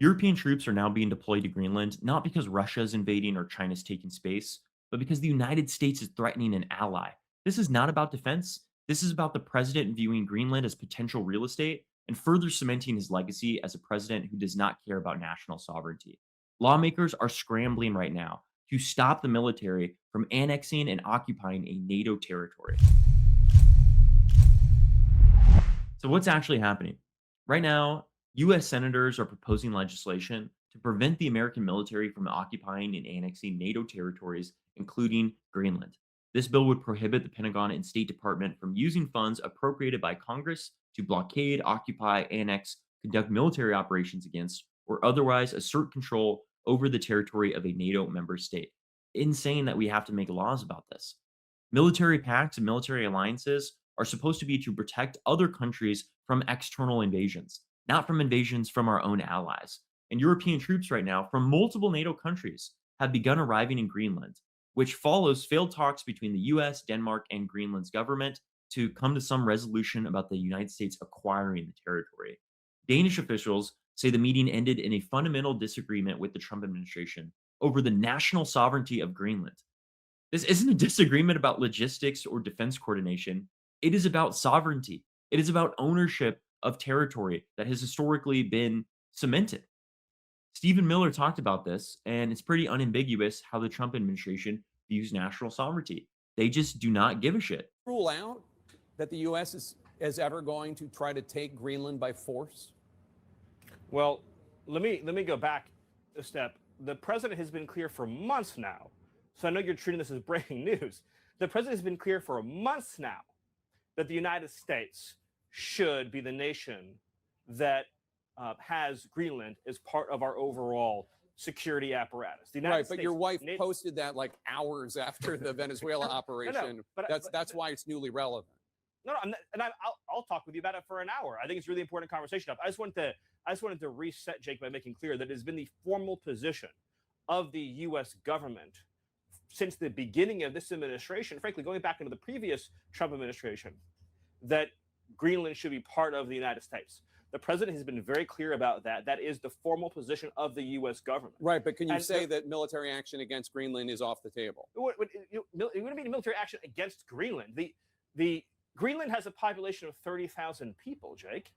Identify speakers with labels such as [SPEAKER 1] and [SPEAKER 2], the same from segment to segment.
[SPEAKER 1] European troops are now being deployed to Greenland not because Russia is invading or China's taking space, but because the United States is threatening an ally. This is not about defense. This is about the president viewing Greenland as potential real estate and further cementing his legacy as a president who does not care about national sovereignty. Lawmakers are scrambling right now to stop the military from annexing and occupying a NATO territory. So, what's actually happening? Right now, US senators are proposing legislation to prevent the American military from occupying and annexing NATO territories, including Greenland. This bill would prohibit the Pentagon and State Department from using funds appropriated by Congress to blockade, occupy, annex, conduct military operations against, or otherwise assert control over the territory of a NATO member state. Insane that we have to make laws about this. Military pacts and military alliances are supposed to be to protect other countries from external invasions, not from invasions from our own allies. And European troops right now from multiple NATO countries have begun arriving in Greenland, which follows failed talks between the US, Denmark, and Greenland's government to come to some resolution about the United States acquiring the territory. Danish officials say the meeting ended in a fundamental disagreement with the Trump administration over the national sovereignty of Greenland. This isn't a disagreement about logistics or defense coordination. It is about sovereignty. It is about ownership of territory that has historically been cemented. Stephen Miller talked about this, and it's pretty unambiguous how the Trump administration views national sovereignty. They just do not give a shit.
[SPEAKER 2] Rule out that the U.S. is ever going to try to take Greenland by force?
[SPEAKER 3] Well, let me go back a step. The president has been clear for months now. So I know you're treating this as breaking news. The president has been clear for months now that the United States should be the nation that has Greenland as part of our overall security apparatus. The United
[SPEAKER 2] Right, but
[SPEAKER 3] States,
[SPEAKER 2] your wife posted that like hours after the Venezuela operation.
[SPEAKER 3] but
[SPEAKER 2] That's why it's newly relevant.
[SPEAKER 3] No, I'm not, and I'll talk with you about it for an hour. I think it's a really important conversation. I just wanted to reset, Jake, by making clear that it has been the formal position of the U.S. government since the beginning of this administration, frankly, going back into the previous Trump administration, that Greenland should be part of the United States. The president has been very clear about that. That is the formal position of the U.S. government.
[SPEAKER 2] Right, but can you say that military action against Greenland is off the table?
[SPEAKER 3] It wouldn't be military action against Greenland. The Greenland has a population of 30,000 people, Jake.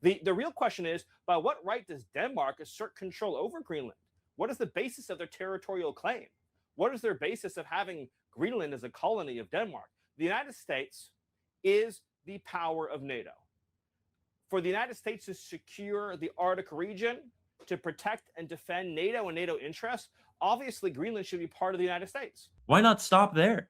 [SPEAKER 3] The real question is, by what right does Denmark assert control over Greenland? What is the basis of their territorial claim? What is their basis of having Greenland as a colony of Denmark? The United States is the power of NATO. For the United States to secure the Arctic region, to protect and defend NATO and NATO interests, obviously Greenland should be part of the United States.
[SPEAKER 1] Why not stop there?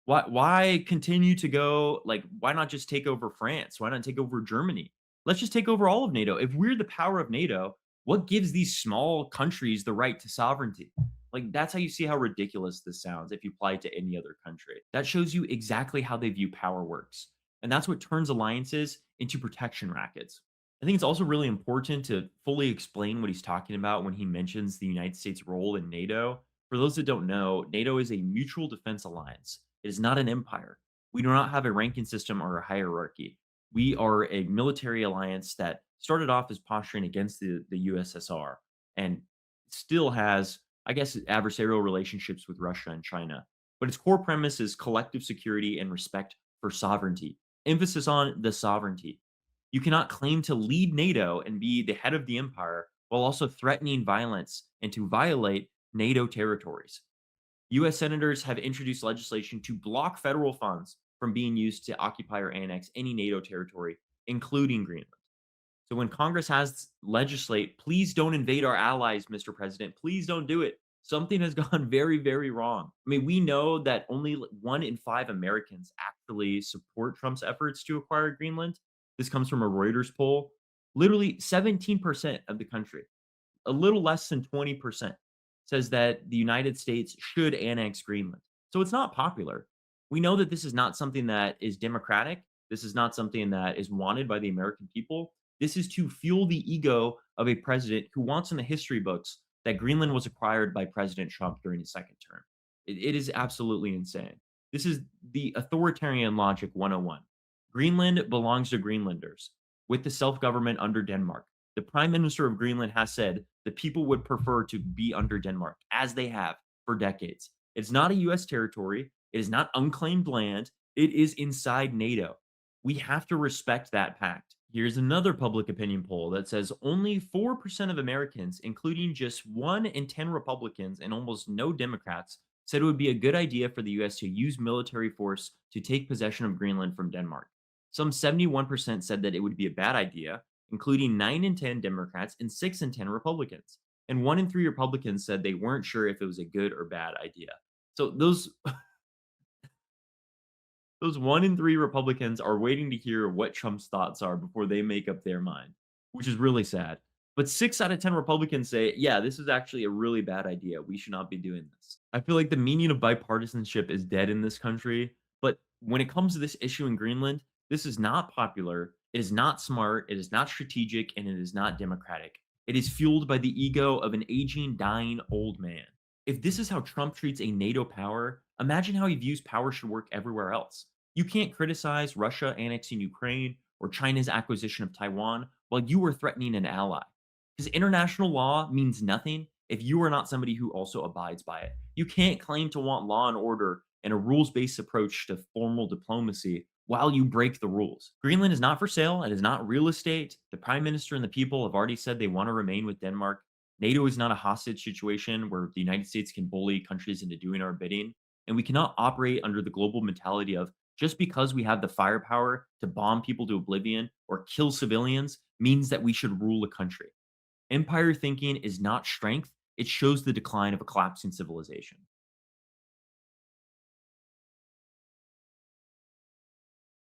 [SPEAKER 1] Why continue to go, like, why not just take over France? Why not take over Germany? Let's just take over all of NATO. If we're the power of NATO, what gives these small countries the right to sovereignty? Like, that's how you see how ridiculous this sounds if you apply it to any other country. That shows you exactly how they view power works. And that's what turns alliances into protection rackets. I think it's also really important to fully explain what he's talking about when he mentions the United States' role in NATO. For those that don't know, NATO is a mutual defense alliance. It is not an empire. We do not have a ranking system or a hierarchy. We are a military alliance that started off as posturing against the USSR and still has, I guess, adversarial relationships with Russia and China. But its core premise is collective security and respect for sovereignty. Emphasis on the sovereignty. You cannot claim to lead NATO and be the head of the empire while also threatening violence and to violate NATO territories. US senators have introduced legislation to block federal funds from being used to occupy or annex any NATO territory, including Greenland. So when Congress has legislate, please don't invade our allies, Mr. President. Please don't do it. Something has gone very, very wrong. I mean, we know that only 1 in 5 Americans actually support Trump's efforts to acquire Greenland. This comes from a Reuters poll. Literally 17% of the country, a little less than 20%, says that the United States should annex Greenland. So it's not popular. We know that this is not something that is democratic. This is not something that is wanted by the American people. This is to fuel the ego of a president who wants in the history books that Greenland was acquired by President Trump during his second term. It is absolutely insane. This is the authoritarian logic 101. Greenland belongs to Greenlanders with the self-government under Denmark. The Prime Minister of Greenland has said the people would prefer to be under Denmark, as they have for decades. It's not a US territory. It is not unclaimed land. It is inside NATO. We have to respect that pact. Here's another public opinion poll that says only 4% of Americans, including just 1 in 10 Republicans and almost no Democrats, said it would be a good idea for the US to use military force to take possession of Greenland from Denmark. Some 71% said that it would be a bad idea, including 9 in 10 Democrats and 6 in 10 Republicans. And 1 in 3 Republicans said they weren't sure if it was a good or bad idea. So those 1 in 3 Republicans are waiting to hear what Trump's thoughts are before they make up their mind, which is really sad. But 6 out of 10 Republicans say, yeah, this is actually a really bad idea. We should not be doing this. I feel like the meaning of bipartisanship is dead in this country. But when it comes to this issue in Greenland, this is not popular. It is not smart. It is not strategic. And it is not democratic. It is fueled by the ego of an aging, dying old man. If this is how Trump treats a NATO power, imagine how he views power should work everywhere else. You can't criticize Russia annexing Ukraine or China's acquisition of Taiwan while you are threatening an ally. Because international law means nothing if you are not somebody who also abides by it. You can't claim to want law and order and a rules based approach to formal diplomacy while you break the rules. Greenland is not for sale. It is not real estate. The prime minister and the people have already said they want to remain with Denmark. NATO is not a hostage situation where the United States can bully countries into doing our bidding. And we cannot operate under the global mentality of just because we have the firepower to bomb people to oblivion or kill civilians means that we should rule a country. Empire thinking is not strength, it shows the decline of a collapsing civilization.